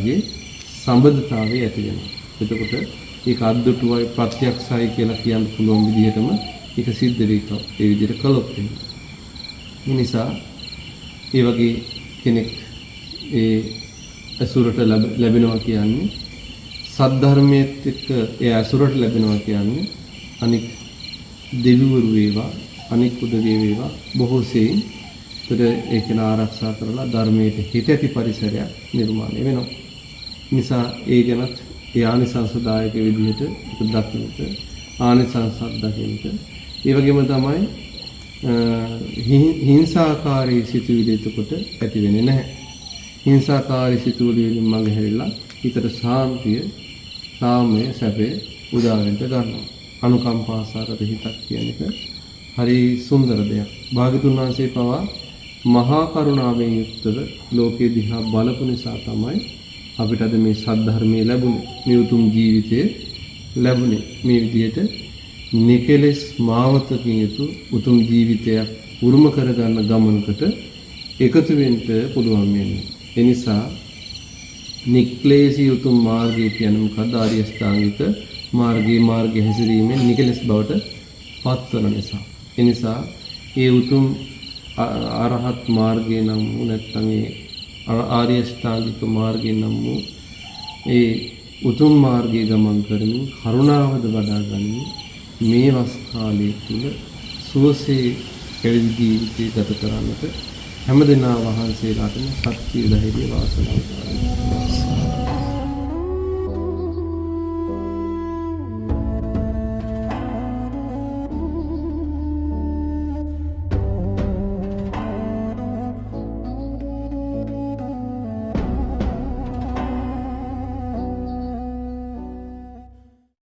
පුද්ගලයාගේ සම්බන්ධතාවය ඇති වෙනවා. එතකොට ඒක අද්දුටුවයි ප්‍රත්‍යක්ෂයි කියලා කියන්න පුළුවන් විදිහටම ඒක සිද්ධ වෙනවා. ඒ විදිහට කළොත් ඒ නිසා ඒ වගේ කෙනෙක් ඒ අසුරට ලැබෙනවා කියන්නේ සද්ධර්මයේත් එක්ක ඒ අසුරට ලැබෙනවා කියන්නේ අනික් දෙවිවරු වේවා අනික් උදවිය වේවා බොහෝ සෙයින් ඒක ආරක්ෂා කරලා ධර්මයට හිත ඇති පරිසරයක් නිර්මාණය වෙනවා. නිසා ඒ ගැනත් ඒ ආනිසංසදායක විදිහට දක්වන්නට ආනිසංසත් දකින්නට ඒ වගේම තමයි හිංසාකාරී සිතුවිලි එතකොට ඇති වෙන්නේ නැහැ. හිංසාකාරී සිතුවිලි වලින් මඟහැරිලා හිතට සාන්තිය, සාමය, සැපේ උදා වෙන්න ගන්නවා. අනුකම්පාසාරද හිතක් කියන එක හරි සුන්දර දෙයක්. භාග්‍යතුන් වහන්සේ පවා මහා කරුණාවෙන් යුක්තව ලෝකේ දිහා බලපු නිසා තමයි අපිට අද මේ සද්ධර්මයේ ලැබුණේ. මේ උතුම් ජීවිතයේ ලැබුණේ. මේ විදිහට නිකලස් මාවතකින් යුතු උතුම් ජීවිතයක් උරුම කරගන්න ගමනකට එකතු වෙන්න පුළුවන් වෙන්නේ. ඒ නිසා නික්ලේශී උතුම් මාර්ගය කියන්නේ මොකද්ද? ආර්ය අෂ්ටාංගික මාර්ගයේ හැසිරීමෙන් නිකලස් බවට පත්වන නිසා. ඒ නිසා ඒ උතුම් අරහත් මාර්ගය නම් වූ නැත්නම් ඒ ආර්ය අෂ්ටාංගික මාර්ගය නම් වූ ඒ උතුම් මාර්ගයේ ගමන් කරමින් කරුණාවද වඩා ගනිමින් මේ වස් කාලයේ තුල සුවසේ පැවිදි ජීවිතය ගත කරන්නට හැමදෙනා වහන්සේලාටම ශක්තිය ධෛර්ය වාසනාව